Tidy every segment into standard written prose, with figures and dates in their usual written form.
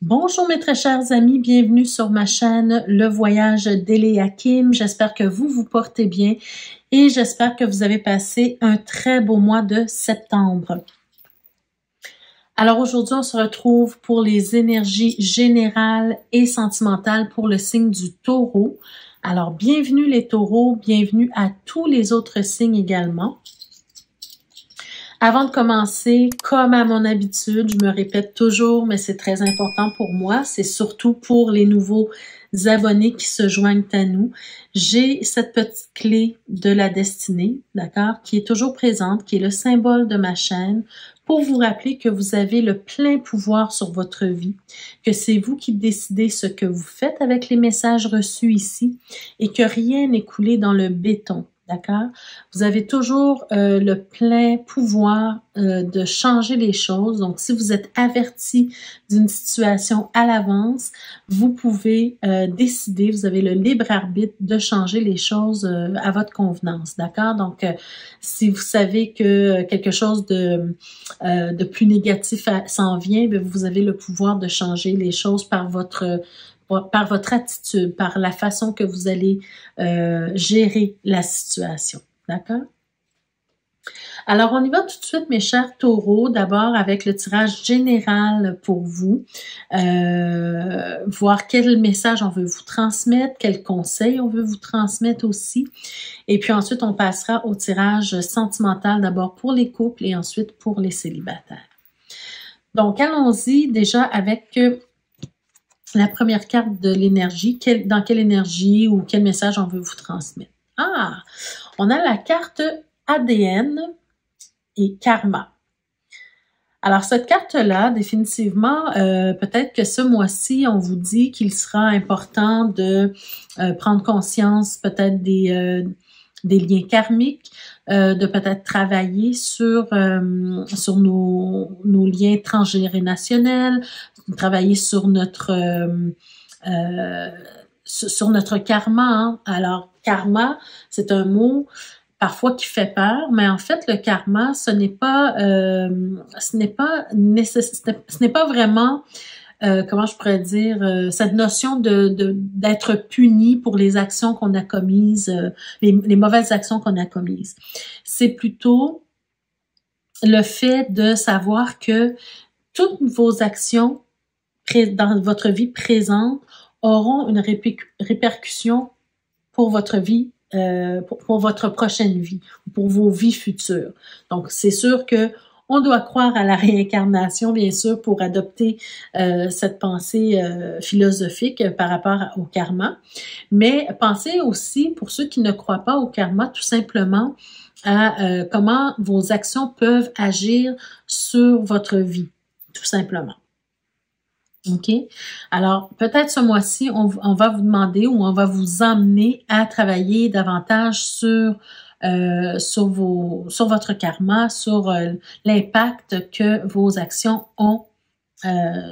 Bonjour mes très chers amis, bienvenue sur ma chaîne Le Voyage d'Eléa Kim. J'espère que vous vous portez bien et j'espère que vous avez passé un très beau mois de septembre. Alors aujourd'hui, on se retrouve pour les énergies générales et sentimentales pour le signe du Taureau. Alors bienvenue les Taureaux, bienvenue à tous les autres signes également. Avant de commencer, comme à mon habitude, je me répète toujours, mais c'est très important pour moi, c'est surtout pour les nouveaux abonnés qui se joignent à nous. J'ai cette petite clé de la destinée, d'accord, qui est toujours présente, qui est le symbole de ma chaîne, pour vous rappeler que vous avez le plein pouvoir sur votre vie, que c'est vous qui décidez ce que vous faites avec les messages reçus ici et que rien n'est coulé dans le béton. D'accord? Vous avez toujours le plein pouvoir de changer les choses. Donc, si vous êtes averti d'une situation à l'avance, vous pouvez décider, vous avez le libre arbitre de changer les choses à votre convenance. D'accord? Donc, si vous savez que quelque chose de plus négatif s'en vient, bien, vous avez le pouvoir de changer les choses par votre attitude, par la façon que vous allez gérer la situation. D'accord? Alors, on y va tout de suite, mes chers taureaux, d'abord avec le tirage général pour vous, voir quel message on veut vous transmettre, quel conseil on veut vous transmettre aussi. Et puis ensuite, on passera au tirage sentimental, d'abord pour les couples et ensuite pour les célibataires. Donc, allons-y déjà avec la première carte de l'énergie, dans quelle énergie ou quel message on veut vous transmettre. Ah, on a la carte ADN et karma. Alors, cette carte-là, définitivement, peut-être que ce mois-ci, on vous dit qu'il sera important de prendre conscience peut-être des liens karmiques, de peut-être travailler sur nos liens transgénérationnels, travailler sur notre karma. Hein. Alors, karma, c'est un mot parfois qui fait peur, mais en fait, le karma, ce n'est pas vraiment comment je pourrais dire, cette notion d'être puni pour les actions qu'on a commises, les mauvaises actions qu'on a commises. C'est plutôt le fait de savoir que toutes vos actions dans votre vie présente auront une répercussion pour votre vie, pour votre prochaine vie, pour vos vies futures. Donc, c'est sûr que on doit croire à la réincarnation, bien sûr, pour adopter cette pensée philosophique par rapport au karma. Mais pensez aussi, pour ceux qui ne croient pas au karma, tout simplement à comment vos actions peuvent agir sur votre vie, tout simplement. OK? Alors, peut-être ce mois-ci, on va vous demander ou on va vous emmener à travailler davantage sur votre karma, sur l'impact que vos actions ont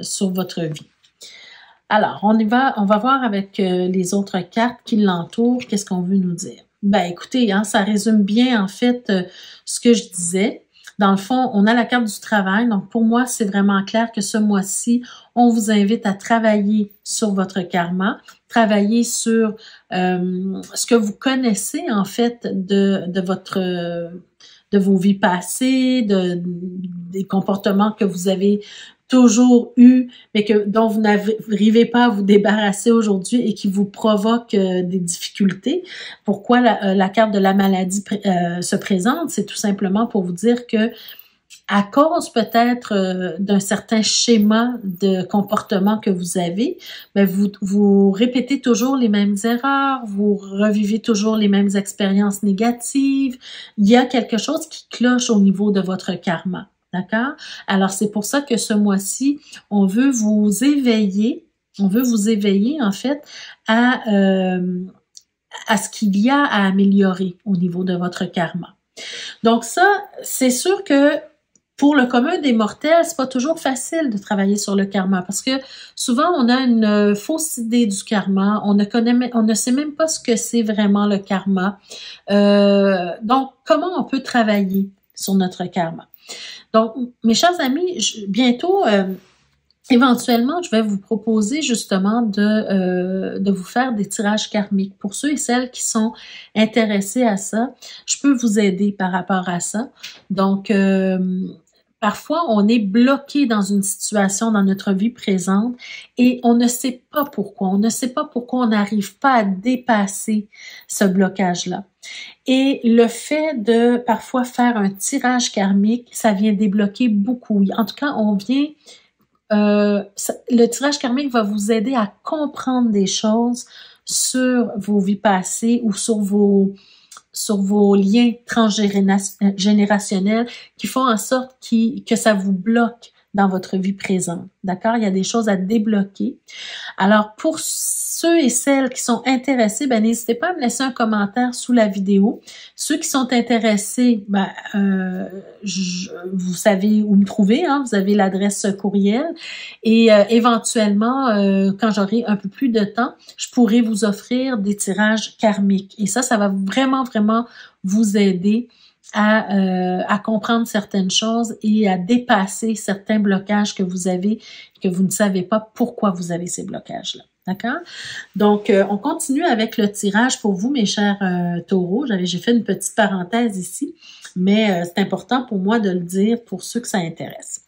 sur votre vie. Alors, on va voir avec les autres cartes qui l'entourent, qu'est-ce qu'on veut nous dire. Ben, écoutez, hein, ça résume bien, en fait, ce que je disais. Dans le fond, on a la carte du travail. Donc, pour moi, c'est vraiment clair que ce mois-ci, on vous invite à travailler sur votre karma, travailler sur ce que vous connaissez, en fait, de vos vies passées, des comportements que vous avez toujours eu, mais dont vous n'arrivez pas à vous débarrasser aujourd'hui et qui vous provoquent des difficultés. Pourquoi la carte de la maladie se présente? C'est tout simplement pour vous dire que à cause peut-être d'un certain schéma de comportement que vous avez, ben vous répétez toujours les mêmes erreurs, vous revivez toujours les mêmes expériences négatives. Il y a quelque chose qui cloche au niveau de votre karma. D'accord? Alors, c'est pour ça que ce mois-ci, on veut vous éveiller, en fait, à ce qu'il y a à améliorer au niveau de votre karma. Donc ça, c'est sûr que pour le commun des mortels, c'est pas toujours facile de travailler sur le karma parce que souvent on a une fausse idée du karma, on ne sait même pas ce que c'est vraiment le karma. Donc, comment on peut travailler sur notre karma? Donc, mes chers amis, bientôt, Éventuellement, je vais vous proposer justement de vous faire des tirages karmiques. Pour ceux et celles qui sont intéressés à ça, je peux vous aider par rapport à ça. Donc, parfois, on est bloqué dans une situation dans notre vie présente et on ne sait pas pourquoi. On ne sait pas pourquoi on n'arrive pas à dépasser ce blocage-là. Et le fait de parfois faire un tirage karmique, ça vient débloquer beaucoup. En tout cas, le tirage karmique va vous aider à comprendre des choses sur vos vies passées ou sur vos liens transgénérationnels qui font en sorte que ça vous bloque dans votre vie présente. D'accord? Il y a des choses à débloquer. Alors, pour ceux et celles qui sont intéressés, n'hésitez pas à me laisser un commentaire sous la vidéo. Ceux qui sont intéressés, vous savez où me trouver, hein? Vous avez l'adresse courriel et éventuellement, quand j'aurai un peu plus de temps, je pourrai vous offrir des tirages karmiques. Et ça va vraiment, vraiment vous aider à comprendre certaines choses et à dépasser certains blocages que vous avez, que vous ne savez pas pourquoi vous avez ces blocages-là. D'accord? Donc, on continue avec le tirage pour vous, mes chers taureaux. J'ai fait une petite parenthèse ici, mais c'est important pour moi de le dire pour ceux que ça intéresse.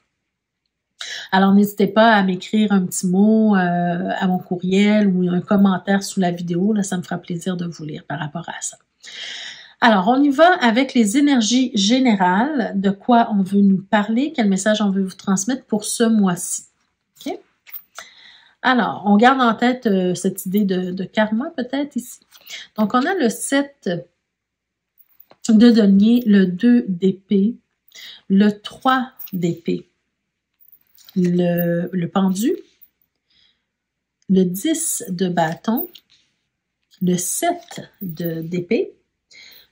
Alors, n'hésitez pas à m'écrire un petit mot à mon courriel ou un commentaire sous la vidéo. Là, ça me fera plaisir de vous lire par rapport à ça. Alors, on y va avec les énergies générales, de quoi on veut nous parler, quel message on veut vous transmettre pour ce mois-ci. Okay? Alors, on garde en tête cette idée de karma peut-être ici. Donc, on a le 7 de denier, le 2 d'épée, le 3 d'épée, le pendu, le 10 de bâton, le 7 d'épée,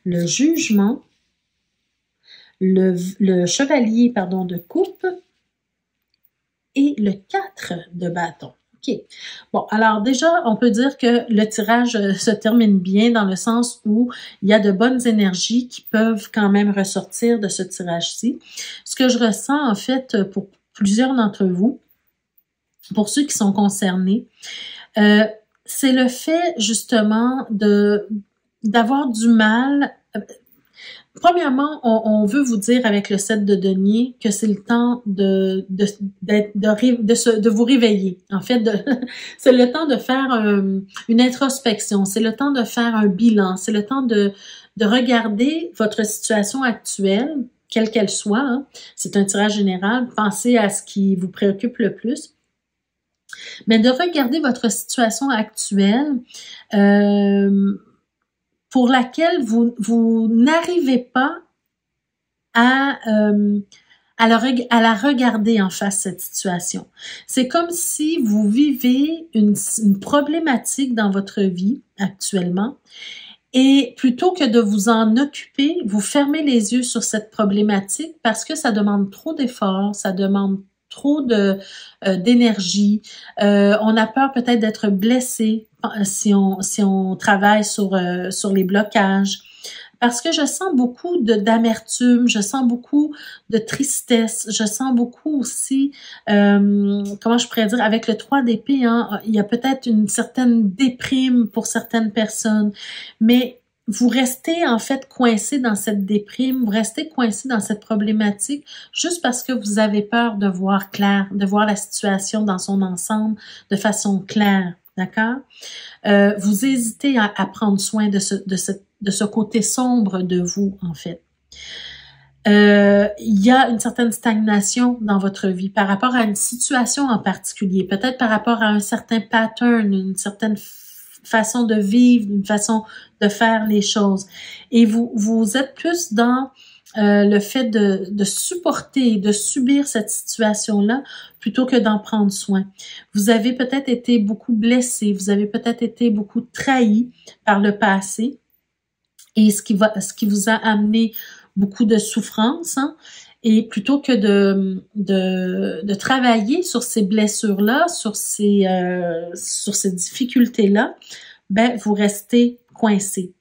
le jugement, le chevalier, de coupe et le 4 de bâton. OK. Bon, alors déjà, on peut dire que le tirage se termine bien dans le sens où il y a de bonnes énergies qui peuvent quand même ressortir de ce tirage-ci. Ce que je ressens, en fait, pour plusieurs d'entre vous, pour ceux qui sont concernés, c'est le fait, justement, d'avoir du mal. Premièrement, on veut vous dire avec le 7 de denier que c'est le temps de vous réveiller. En fait, c'est le temps de faire une introspection, c'est le temps de faire un bilan, c'est le temps de regarder votre situation actuelle, quelle qu'elle soit. Hein. C'est un tirage général. Pensez à ce qui vous préoccupe le plus. Mais de regarder votre situation actuelle pour laquelle vous n'arrivez pas à la regarder en face, cette situation. C'est comme si vous vivez une problématique dans votre vie actuellement et plutôt que de vous en occuper, vous fermez les yeux sur cette problématique parce que ça demande trop d'efforts, ça demande trop d'énergie. On a peur peut-être d'être blessé si on travaille sur les blocages. Parce que je sens beaucoup d'amertume, je sens beaucoup de tristesse, je sens beaucoup aussi, comment je pourrais dire, avec le 3 d'épée, hein, il y a peut-être une certaine déprime pour certaines personnes, mais vous restez en fait coincé dans cette déprime, vous restez coincé dans cette problématique juste parce que vous avez peur de voir clair, de voir la situation dans son ensemble de façon claire, d'accord? Vous hésitez à prendre soin de ce côté sombre de vous, en fait. Il y a une certaine stagnation dans votre vie par rapport à une situation en particulier, peut-être par rapport à un certain pattern, une certaine façon de vivre, une façon de faire les choses. Et vous êtes plus dans le fait de supporter, de subir cette situation-là plutôt que d'en prendre soin. Vous avez peut-être été beaucoup blessé, vous avez peut-être été beaucoup trahi par le passé et ce qui vous a amené beaucoup de souffrance, hein, et plutôt que de travailler sur ces blessures-là, sur ces difficultés-là, vous restez coincé.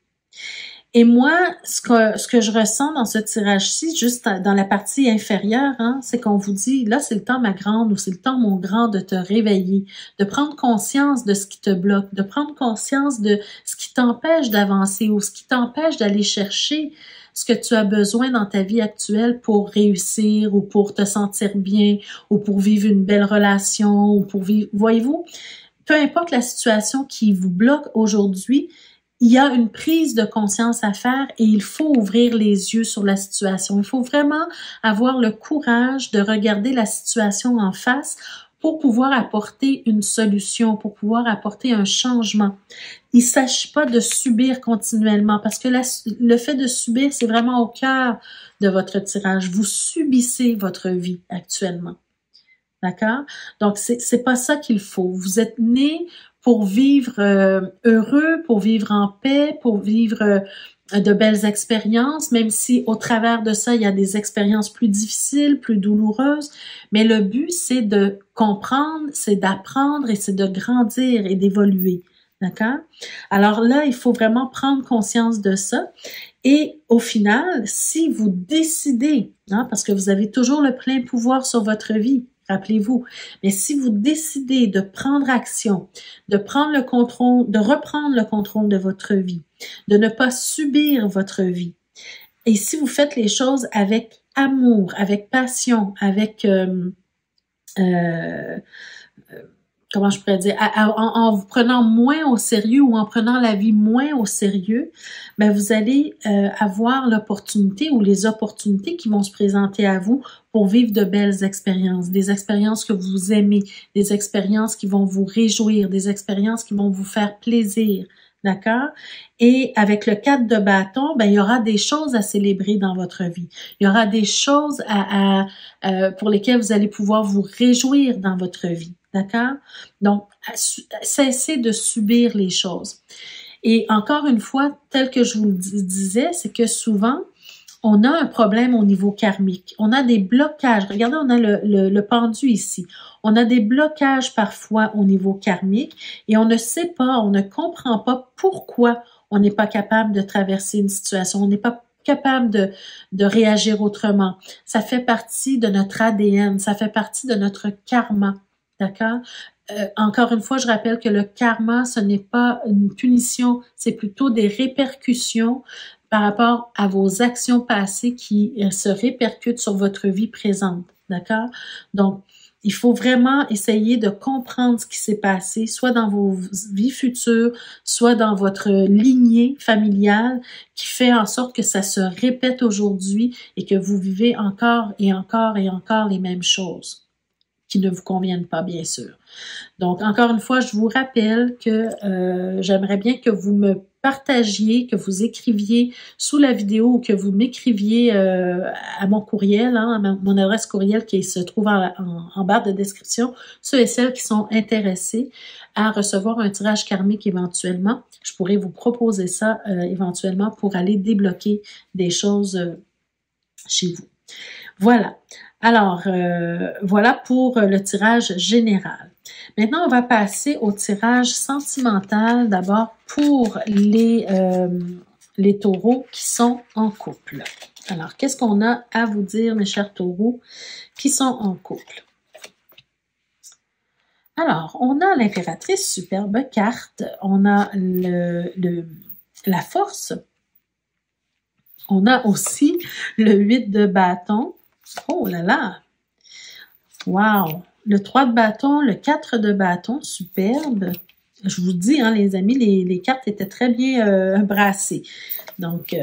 Et moi, ce que je ressens dans ce tirage-ci, juste dans la partie inférieure, hein, c'est qu'on vous dit, là, c'est le temps, ma grande, ou c'est le temps, mon grand, de te réveiller, de prendre conscience de ce qui te bloque, de prendre conscience de ce qui t'empêche d'avancer ou ce qui t'empêche d'aller chercher ce que tu as besoin dans ta vie actuelle pour réussir ou pour te sentir bien ou pour vivre une belle relation ou pour vivre, voyez-vous, peu importe la situation qui vous bloque aujourd'hui, il y a une prise de conscience à faire et il faut ouvrir les yeux sur la situation. Il faut vraiment avoir le courage de regarder la situation en face pour pouvoir apporter une solution, pour pouvoir apporter un changement. Il ne s'agit pas de subir continuellement parce que le fait de subir, c'est vraiment au cœur de votre tirage. Vous subissez votre vie actuellement. D'accord? Donc, c'est pas ça qu'il faut. Vous êtes né pour vivre heureux, pour vivre en paix, pour vivre de belles expériences, même si au travers de ça, il y a des expériences plus difficiles, plus douloureuses. Mais le but, c'est de comprendre, c'est d'apprendre et c'est de grandir et d'évoluer. D'accord? Alors là, il faut vraiment prendre conscience de ça. Et au final, si vous décidez, hein, parce que vous avez toujours le plein pouvoir sur votre vie, rappelez-vous, mais si vous décidez de prendre action, de prendre le contrôle, de reprendre le contrôle de votre vie, de ne pas subir votre vie, et si vous faites les choses avec amour, avec passion, avec comment je pourrais dire, en vous prenant moins au sérieux ou en prenant la vie moins au sérieux, ben vous allez avoir l'opportunité ou les opportunités qui vont se présenter à vous pour vivre de belles expériences, des expériences que vous aimez, des expériences qui vont vous réjouir, des expériences qui vont vous faire plaisir. D'accord? Et avec le 4 de bâton, ben, il y aura des choses à célébrer dans votre vie. Il y aura des choses pour lesquelles vous allez pouvoir vous réjouir dans votre vie. D'accord? Donc, cessez de subir les choses. Et encore une fois, tel que je vous le disais, c'est que souvent, on a un problème au niveau karmique. On a des blocages. Regardez, on a le pendu ici. On a des blocages parfois au niveau karmique et on ne sait pas, on ne comprend pas pourquoi on n'est pas capable de traverser une situation. On n'est pas capable de réagir autrement. Ça fait partie de notre ADN. Ça fait partie de notre karma. D'accord? Encore une fois, je rappelle que le karma, ce n'est pas une punition, c'est plutôt des répercussions par rapport à vos actions passées qui se répercutent sur votre vie présente. D'accord? Donc, il faut vraiment essayer de comprendre ce qui s'est passé, soit dans vos vies futures, soit dans votre lignée familiale, qui fait en sorte que ça se répète aujourd'hui et que vous vivez encore et encore et encore les mêmes choses qui ne vous conviennent pas, bien sûr. Donc, encore une fois, je vous rappelle que j'aimerais bien que vous me partagiez, que vous écriviez sous la vidéo ou que vous m'écriviez à mon courriel, hein, à mon adresse courriel qui se trouve en barre de description, ceux et celles qui sont intéressés à recevoir un tirage karmique éventuellement. Je pourrais vous proposer ça éventuellement pour aller débloquer des choses chez vous. Voilà. Alors, voilà pour le tirage général. Maintenant, on va passer au tirage sentimental d'abord pour les taureaux qui sont en couple. Alors, qu'est-ce qu'on a à vous dire, mes chers taureaux qui sont en couple? Alors, on a l'impératrice, superbe carte. On a la force. On a aussi le 8 de bâton. Oh là là! Wow! Le 3 de bâton, le 4 de bâton, superbe. Je vous dis, hein, les amis, les cartes étaient très bien brassées. Donc,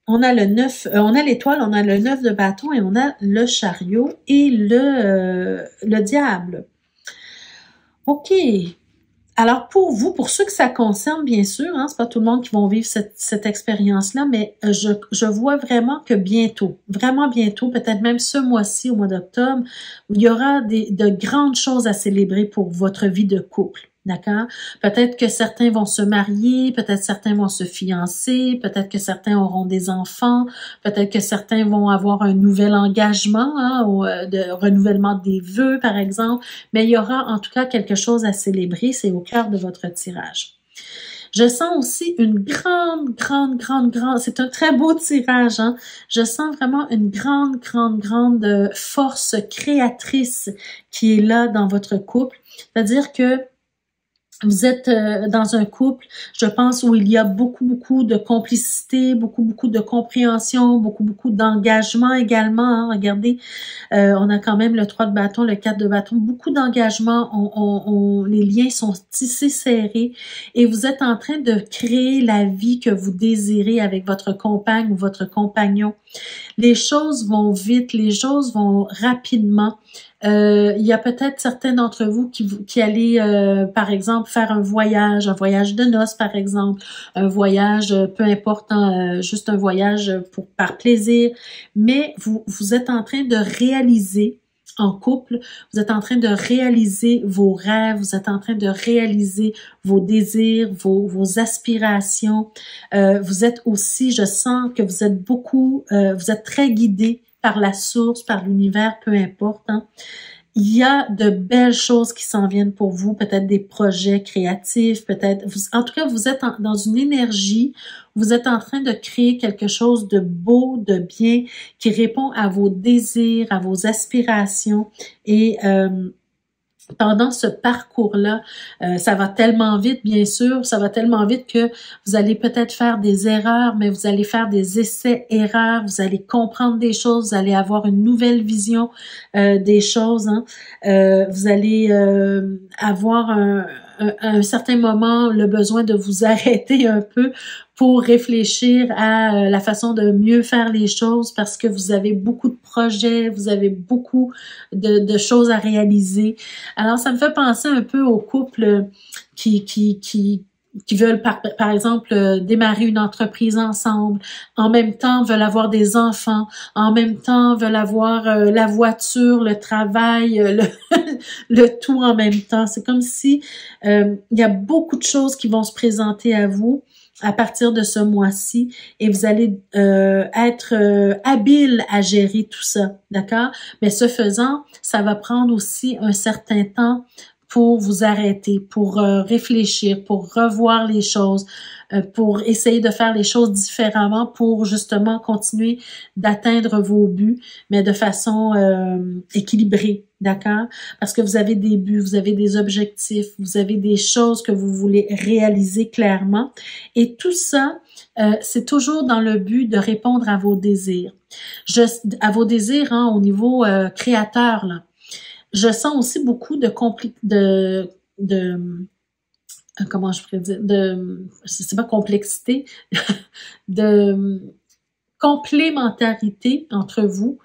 on a le 9, on a l'étoile, on a le 9 de bâton et on a le chariot et le diable. OK. Alors, pour vous, pour ceux que ça concerne, bien sûr, hein, c'est pas tout le monde qui va vivre cette expérience-là, mais je vois vraiment que bientôt, vraiment bientôt, peut-être même ce mois-ci, au mois d'octobre, il y aura de grandes choses à célébrer pour votre vie de couple. D'accord? Peut-être que certains vont se marier, peut-être certains vont se fiancer, peut-être que certains auront des enfants, peut-être que certains vont avoir un nouvel engagement, hein, ou de renouvellement des vœux, par exemple. Mais il y aura en tout cas quelque chose à célébrer, c'est au cœur de votre tirage. Je sens aussi une grande, c'est un très beau tirage, hein. Je sens vraiment une grande force créatrice qui est là dans votre couple. C'est-à-dire que vous êtes dans un couple, je pense, où il y a beaucoup de complicité, beaucoup de compréhension, beaucoup d'engagement également. Hein. Regardez, on a quand même le 3 de bâton, le 4 de bâton, beaucoup d'engagement. Les liens sont tissés serrés et vous êtes en train de créer la vie que vous désirez avec votre compagne ou votre compagnon. Les choses vont vite, les choses vont rapidement. Il y a peut-être certains d'entre vous qui allez, par exemple, faire un voyage de noces, par exemple, un voyage, peu importe, hein, juste un voyage par plaisir, mais vous êtes en train de réaliser en couple, vous êtes en train de réaliser vos rêves, vous êtes en train de réaliser vos désirs, vos aspirations. Vous êtes aussi, je sens que vous êtes vous êtes très guidés par la source, par l'univers, peu importe. Hein. Il y a de belles choses qui s'en viennent pour vous, peut-être des projets créatifs, peut-être. En tout cas, vous êtes dans une énergie, vous êtes en train de créer quelque chose de beau, de bien, qui répond à vos désirs, à vos aspirations et pendant ce parcours-là, ça va tellement vite, bien sûr, ça va tellement vite que vous allez peut-être faire des erreurs, mais vous allez faire des essais-erreurs, vous allez comprendre des choses, vous allez avoir une nouvelle vision des choses. Hein. Vous allez avoir à un certain moment le besoin de vous arrêter un peu pour réfléchir à la façon de mieux faire les choses parce que vous avez beaucoup de projets, vous avez beaucoup de choses à réaliser. Alors, ça me fait penser un peu aux couples qui veulent, par exemple, démarrer une entreprise ensemble, en même temps veulent avoir des enfants, en même temps veulent avoir la voiture, le travail, le tout en même temps. C'est comme si il y a beaucoup de choses qui vont se présenter à vous à partir de ce mois-ci et vous allez être habile à gérer tout ça, d'accord? Mais ce faisant, ça va prendre aussi un certain temps pour vous arrêter, pour réfléchir, pour revoir les choses, pour essayer de faire les choses différemment, pour justement continuer d'atteindre vos buts, mais de façon équilibrée, d'accord? Parce que vous avez des buts, vous avez des objectifs, vous avez des choses que vous voulez réaliser clairement. Et tout ça, c'est toujours dans le but de répondre à vos désirs. À vos désirs hein, au niveau créateur, là. Je sens aussi beaucoup comment je pourrais dire, c'est pas complexité, de complémentarité entre vous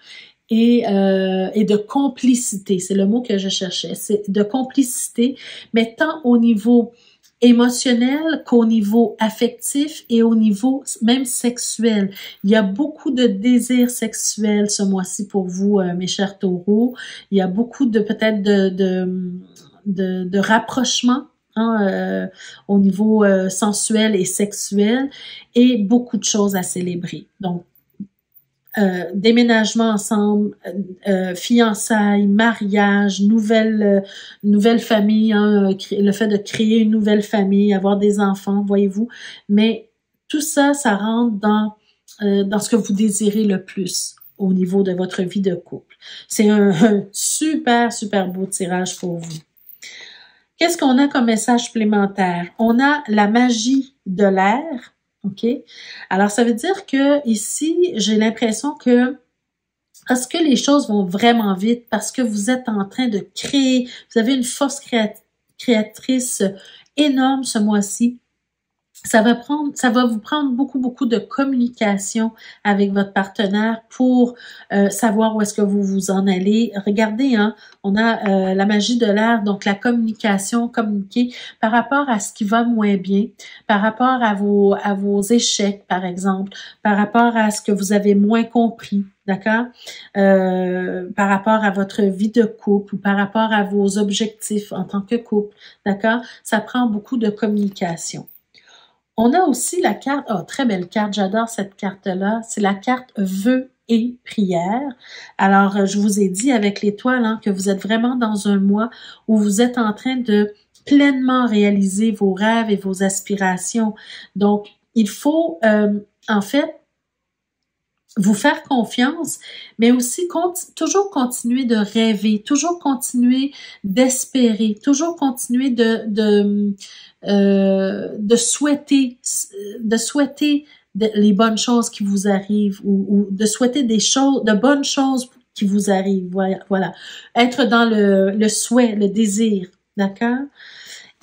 et de complicité. C'est le mot que je cherchais. C'est de complicité, mais tant au niveau émotionnel qu'au niveau affectif et au niveau même sexuel. Il y a beaucoup de désirs sexuels ce mois-ci pour vous, mes chers taureaux. Il y a beaucoup de peut-être de rapprochement hein, au niveau sensuel et sexuel et beaucoup de choses à célébrer. Donc, déménagement ensemble, fiançailles, mariage, nouvelle famille, hein, le fait de créer une nouvelle famille, avoir des enfants, voyez-vous. Mais tout ça, ça rentre dans ce que vous désirez le plus au niveau de votre vie de couple. C'est un super beau tirage pour vous. Qu'est-ce qu'on a comme message supplémentaire? On a la magie de l'air. OK? Alors, ça veut dire que ici, j'ai l'impression que parce que les choses vont vraiment vite, parce que vous êtes en train de créer, vous avez une force créatrice énorme ce mois-ci, ça va vous prendre beaucoup de communication avec votre partenaire pour savoir où est-ce que vous vous en allez. Regardez, hein, on a la magie de l'air, donc la communication, communiquer par rapport à ce qui va moins bien, par rapport à vos échecs, par exemple, par rapport à ce que vous avez moins compris. D'accord? Par rapport à votre vie de couple ou par rapport à vos objectifs en tant que couple. D'accord? Ça prend beaucoup de communication. On a aussi la carte, très belle carte, j'adore cette carte-là, c'est la carte vœux et prières. Alors, je vous ai dit avec l'étoile hein, que vous êtes vraiment dans un mois où vous êtes en train de pleinement réaliser vos rêves et vos aspirations. Donc, il faut, en fait, vous faire confiance, mais aussi toujours continuer de rêver, toujours continuer d'espérer, toujours continuer de souhaiter les bonnes choses qui vous arrivent ou de souhaiter des choses, de bonnes choses qui vous arrivent. Voilà. Être dans le souhait, le désir, d'accord?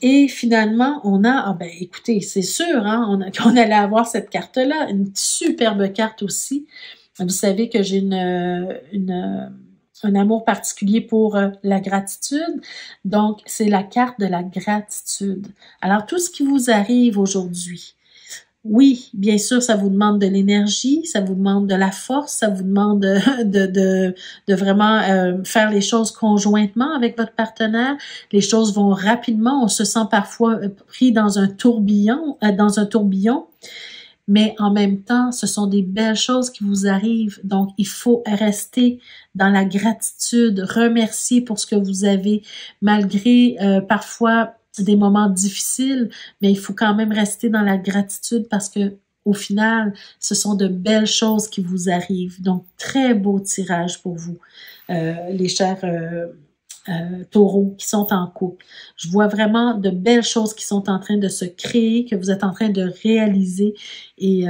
Et finalement, on a, ben écoutez, c'est sûr, hein, qu'on allait avoir cette carte-là, une superbe carte aussi. Vous savez que j'ai un amour particulier pour la gratitude. Donc, c'est la carte de la gratitude. Alors, tout ce qui vous arrive aujourd'hui, oui, bien sûr, ça vous demande de l'énergie, ça vous demande de la force, ça vous demande de vraiment faire les choses conjointement avec votre partenaire. Les choses vont rapidement, on se sent parfois pris dans un tourbillon, mais en même temps, ce sont des belles choses qui vous arrivent. Donc, il faut rester dans la gratitude, remercier pour ce que vous avez, malgré parfois des moments difficiles, mais il faut quand même rester dans la gratitude parce que au final, ce sont de belles choses qui vous arrivent. Donc, très beau tirage pour vous, les chers taureaux qui sont en couple. Je vois vraiment de belles choses qui sont en train de se créer, que vous êtes en train de réaliser et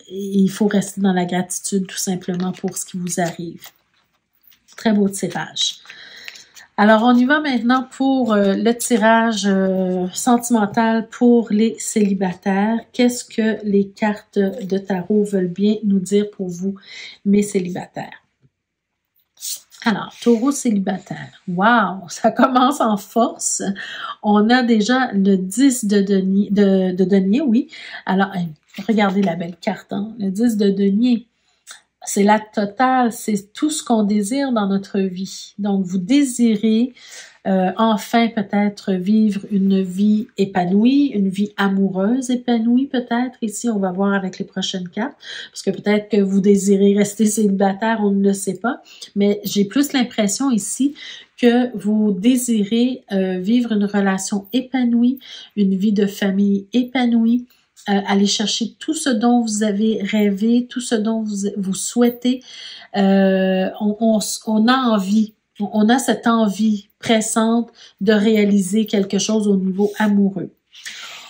il faut rester dans la gratitude tout simplement pour ce qui vous arrive. Très beau tirage. Alors, on y va maintenant pour le tirage sentimental pour les célibataires. Qu'est-ce que les cartes de tarot veulent bien nous dire pour vous, mes célibataires? Alors, taureau célibataire. Wow, ça commence en force. On a déjà le 10 de denier, oui. Alors, regardez la belle carte, hein? Le 10 de denier. C'est la totale, c'est tout ce qu'on désire dans notre vie. Donc, vous désirez enfin peut-être vivre une vie épanouie, une vie amoureuse épanouie peut-être. Ici, on va voir avec les prochaines cartes, parce que peut-être que vous désirez rester célibataire, on ne le sait pas. Mais j'ai plus l'impression ici que vous désirez vivre une relation épanouie, une vie de famille épanouie, aller chercher tout ce dont vous avez rêvé, tout ce dont vous souhaitez. On a envie, on a cette envie pressante de réaliser quelque chose au niveau amoureux.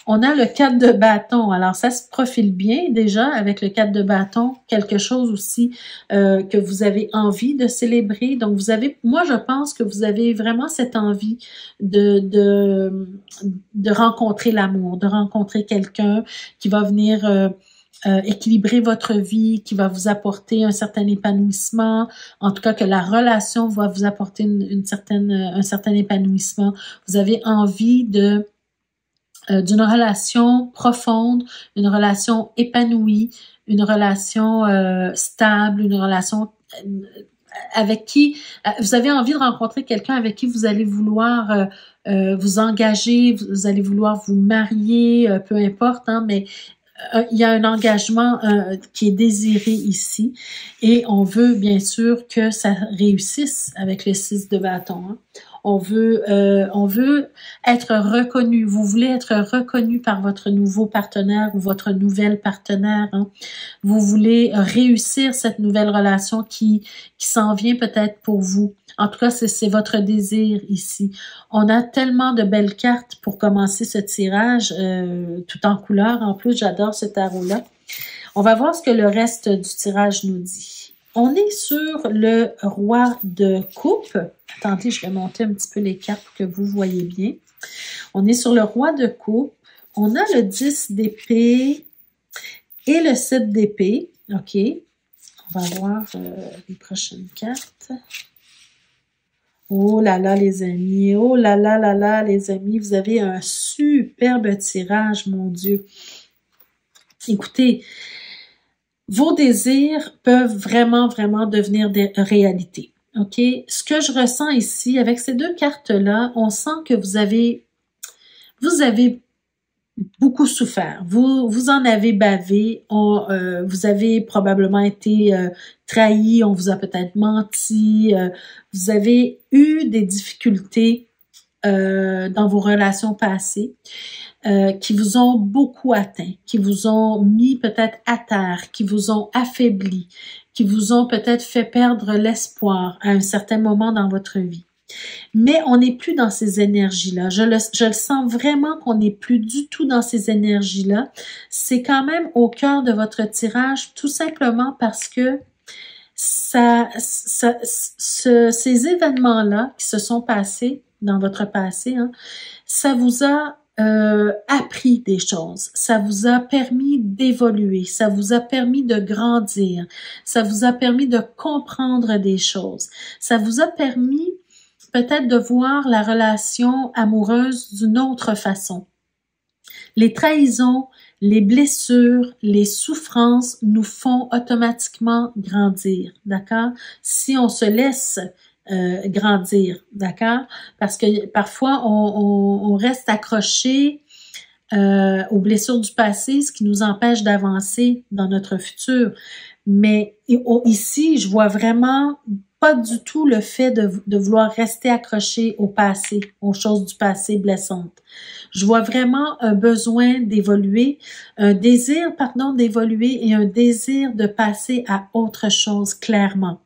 On a le 4 de bâton. Alors, ça se profile bien déjà avec le 4 de bâton. Quelque chose aussi que vous avez envie de célébrer. Donc, moi, je pense que vous avez vraiment cette envie de rencontrer l'amour, de rencontrer quelqu'un qui va venir équilibrer votre vie, qui va vous apporter un certain épanouissement. En tout cas, que la relation va vous apporter un certain épanouissement. Vous avez envie d'une relation profonde, une relation épanouie, une relation stable, une relation avec qui vous avez envie de rencontrer quelqu'un avec qui vous allez vouloir vous engager, vous allez vouloir vous marier, peu importe, hein, mais il y a un engagement qui est désiré ici et on veut bien sûr que ça réussisse avec le 6 de bâton, hein. On veut être reconnu. Vous voulez être reconnu par votre nouveau partenaire ou votre nouvelle partenaire, hein. Vous voulez réussir cette nouvelle relation qui s'en vient peut-être pour vous. En tout cas, c'est votre désir ici. On a tellement de belles cartes pour commencer ce tirage, tout en couleur. En plus, j'adore ce tarot-là. On va voir ce que le reste du tirage nous dit. On est sur le roi de coupe. Attendez, je vais monter un petit peu les cartes pour que vous voyez bien. On est sur le roi de coupe. On a le 10 d'épée et le 7 d'épée. OK. On va voir les prochaines cartes. Oh là là, les amis. Oh là là là là, les amis. Vous avez un superbe tirage, mon Dieu. Écoutez, vos désirs peuvent vraiment, vraiment devenir des réalités. OK? Ce que je ressens ici, avec ces deux cartes-là, on sent que vous avez beaucoup souffert. Vous en avez bavé. Vous avez probablement été trahi. On vous a peut-être menti. Vous avez eu des difficultés dans vos relations passées, qui vous ont beaucoup atteint, qui vous ont mis peut-être à terre, qui vous ont affaibli, qui vous ont peut-être fait perdre l'espoir à un certain moment dans votre vie. Mais on n'est plus dans ces énergies-là. Je le sens vraiment qu'on n'est plus du tout dans ces énergies-là. C'est quand même au cœur de votre tirage, tout simplement parce que ces événements-là qui se sont passés dans votre passé, hein, ça vous a appris des choses, ça vous a permis d'évoluer, ça vous a permis de grandir, ça vous a permis de comprendre des choses, ça vous a permis peut-être de voir la relation amoureuse d'une autre façon. Les trahisons, les blessures, les souffrances nous font automatiquement grandir, d'accord? Si on se laisse grandir, d'accord? Parce que parfois, on reste accroché aux blessures du passé, ce qui nous empêche d'avancer dans notre futur. Mais ici, je vois vraiment pas du tout le fait de vouloir rester accroché au passé, aux choses du passé blessantes. Je vois vraiment un besoin d'évoluer, un désir, pardon, d'évoluer et un désir de passer à autre chose clairement.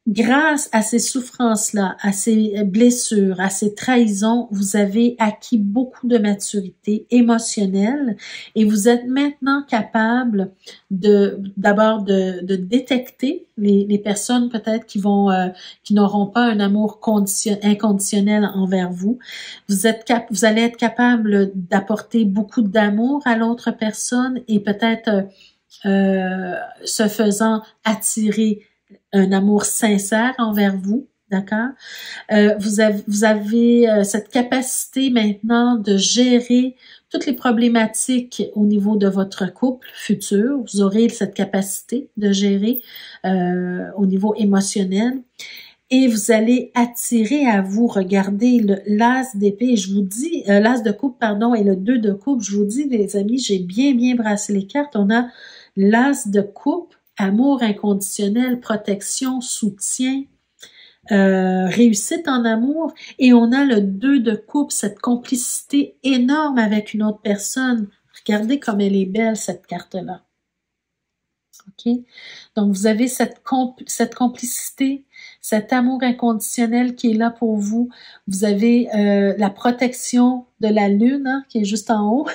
Grâce à ces souffrances-là, à ces blessures, à ces trahisons, vous avez acquis beaucoup de maturité émotionnelle et vous êtes maintenant capable d'abord de détecter les personnes peut-être qui n'auront pas un amour inconditionnel envers vous. Vous allez être capable d'apporter beaucoup d'amour à l'autre personne et peut-être se faisant attirer un amour sincère envers vous, d'accord? Vous avez cette capacité maintenant de gérer toutes les problématiques au niveau de votre couple futur. Vous aurez cette capacité de gérer au niveau émotionnel. Et vous allez attirer à vous, regardez l'as d'épée, je vous dis, l'as de coupe, pardon, et le 2 de coupe, je vous dis, les amis, j'ai bien brassé les cartes. On a l'as de coupe, amour inconditionnel, protection, soutien, réussite en amour. Et on a le 2 de coupe, cette complicité énorme avec une autre personne. Regardez comme elle est belle, cette carte-là. OK? Donc, vous avez cette complicité, cet amour inconditionnel qui est là pour vous. Vous avez la protection de la lune, hein, qui est juste en haut.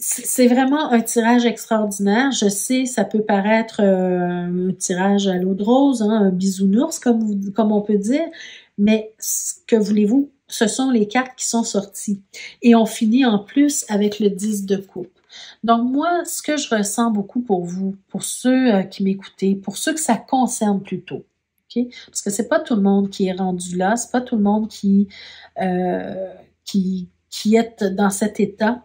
C'est vraiment un tirage extraordinaire. Je sais, ça peut paraître un tirage à l'eau de rose, hein, un bisounours, comme on peut dire, mais que voulez-vous? Ce sont les cartes qui sont sorties. Et on finit en plus avec le 10 de coupe. Donc moi, ce que je ressens beaucoup pour vous, pour ceux qui m'écoutez, pour ceux que ça concerne plutôt, okay? Parce que c'est pas tout le monde qui est rendu là, c'est pas tout le monde qui est dans cet état.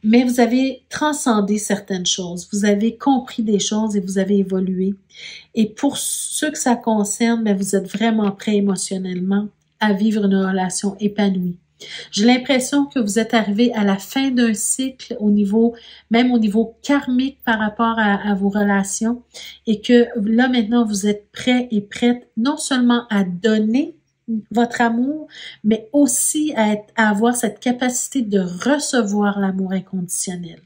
Mais vous avez transcendé certaines choses, vous avez compris des choses et vous avez évolué. Et pour ceux que ça concerne, mais vous êtes vraiment prêts émotionnellement à vivre une relation épanouie. J'ai l'impression que vous êtes arrivé à la fin d'un cycle même au niveau karmique par rapport à vos relations et que là maintenant vous êtes prêts et prêtes non seulement à donner votre amour, mais aussi à avoir cette capacité de recevoir l'amour inconditionnel.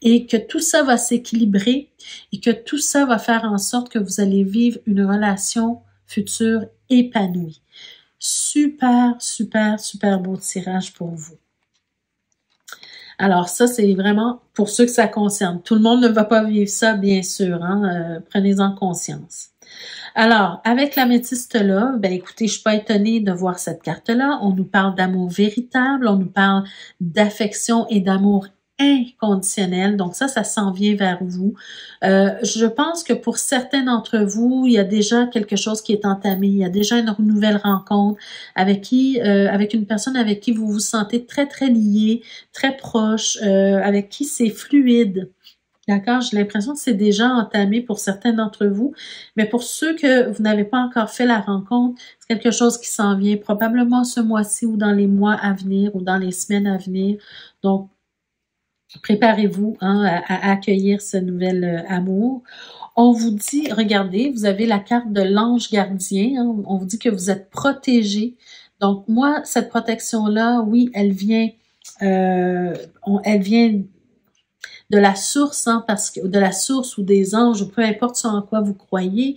Et que tout ça va s'équilibrer et que tout ça va faire en sorte que vous allez vivre une relation future épanouie. Super, super, super beau tirage pour vous. Alors ça, c'est vraiment pour ceux que ça concerne. Tout le monde ne va pas vivre ça, bien sûr. Hein? Prenez-en conscience. Alors, avec l'améthyste-là, ben écoutez, je suis pas étonnée de voir cette carte-là. On nous parle d'amour véritable, on nous parle d'affection et d'amour inconditionnel. Donc ça s'en vient vers vous. Je pense que pour certains d'entre vous, il y a déjà quelque chose qui est entamé. Il y a déjà une nouvelle rencontre avec une personne avec qui vous vous sentez très, très lié, très proche, avec qui c'est fluide. D'accord? J'ai l'impression que c'est déjà entamé pour certains d'entre vous, mais pour ceux que vous n'avez pas encore fait la rencontre, c'est quelque chose qui s'en vient probablement ce mois-ci ou dans les mois à venir ou dans les semaines à venir. Donc, préparez-vous à accueillir ce nouvel amour. On vous dit, regardez, vous avez la carte de l'ange gardien. Hein, on vous dit que vous êtes protégé Donc, moi, cette protection-là, oui, elle vient de la source, hein, parce que de la source ou des anges, ou peu importe ce en quoi vous croyez,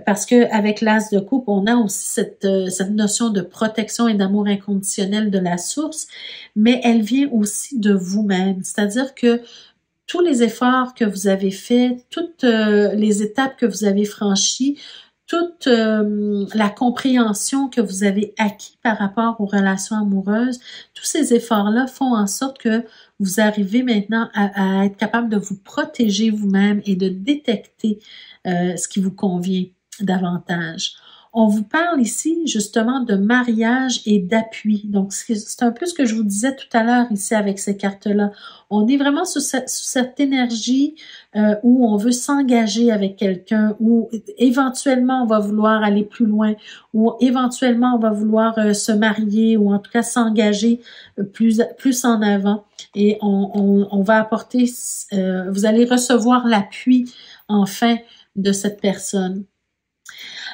parce que avec l'as de coupe, on a aussi cette notion de protection et d'amour inconditionnel de la source, mais elle vient aussi de vous-même. C'est-à-dire que tous les efforts que vous avez faits, toutes les étapes que vous avez franchies, toute la compréhension que vous avez acquis par rapport aux relations amoureuses, tous ces efforts-là font en sorte que vous arrivez maintenant à être capable de vous protéger vous-même et de détecter ce qui vous convient davantage. On vous parle ici justement de mariage et d'appui. Donc, c'est un peu ce que je vous disais tout à l'heure ici avec ces cartes-là. On est vraiment sous cette énergie où on veut s'engager avec quelqu'un, où éventuellement on va vouloir aller plus loin, ou éventuellement on va vouloir se marier, ou en tout cas s'engager plus en avant. Et on va apporter, vous allez recevoir l'appui enfin de cette personne.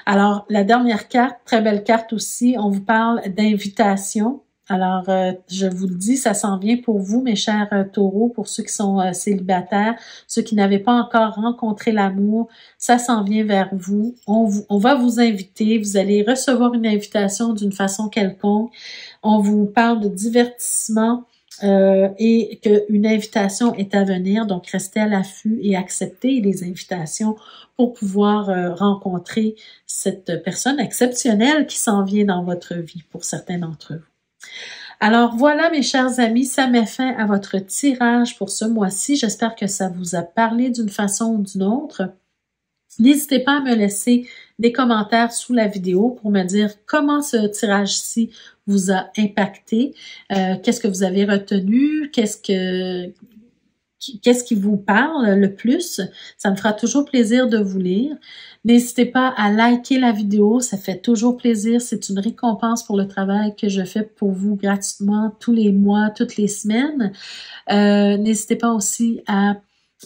Alors, la dernière carte, très belle carte aussi, on vous parle d'invitation. Alors, je vous le dis, ça s'en vient pour vous, mes chers taureaux, pour ceux qui sont célibataires, ceux qui n'avaient pas encore rencontré l'amour, ça s'en vient vers vous. On va vous inviter, vous allez recevoir une invitation d'une façon quelconque. On vous parle de divertissement, et qu'une invitation est à venir, donc restez à l'affût et acceptez les invitations pour pouvoir rencontrer cette personne exceptionnelle qui s'en vient dans votre vie pour certains d'entre vous. Alors voilà mes chers amis, ça met fin à votre tirage pour ce mois-ci. J'espère que ça vous a parlé d'une façon ou d'une autre. N'hésitez pas à me laisser des commentaires sous la vidéo pour me dire comment ce tirage-ci vous a impacté, qu'est-ce que vous avez retenu, qu'est-ce qui vous parle le plus. Ça me fera toujours plaisir de vous lire. N'hésitez pas à liker la vidéo, ça fait toujours plaisir. C'est une récompense pour le travail que je fais pour vous gratuitement tous les mois, toutes les semaines. N'hésitez pas aussi à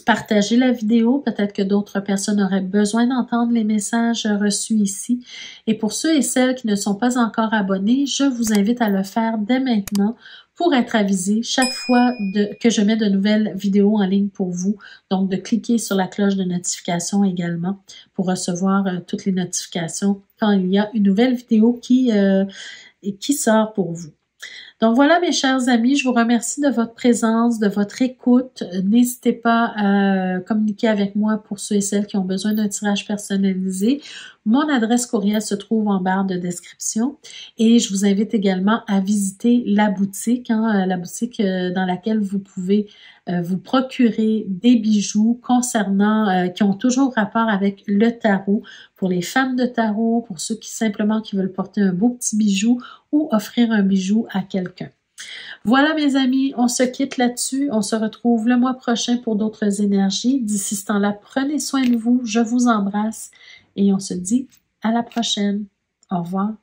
partager la vidéo. Peut-être que d'autres personnes auraient besoin d'entendre les messages reçus ici. Et pour ceux et celles qui ne sont pas encore abonnés, je vous invite à le faire dès maintenant pour être avisé chaque fois que je mets de nouvelles vidéos en ligne pour vous. Donc, de cliquer sur la cloche de notification également pour recevoir toutes les notifications quand il y a une nouvelle vidéo qui sort pour vous. Donc voilà mes chers amis, je vous remercie de votre présence, de votre écoute. N'hésitez pas à communiquer avec moi pour ceux et celles qui ont besoin d'un tirage personnalisé. Mon adresse courriel se trouve en barre de description et je vous invite également à visiter la boutique, dans laquelle vous pouvez vous procurer des bijoux qui ont toujours rapport avec le tarot, pour les fans de tarot, pour ceux qui veulent porter un beau petit bijou ou offrir un bijou à quelqu'un. Voilà mes amis, on se quitte là-dessus. On se retrouve le mois prochain pour d'autres énergies. D'ici ce temps-là, prenez soin de vous. Je vous embrasse et on se dit à la prochaine. Au revoir.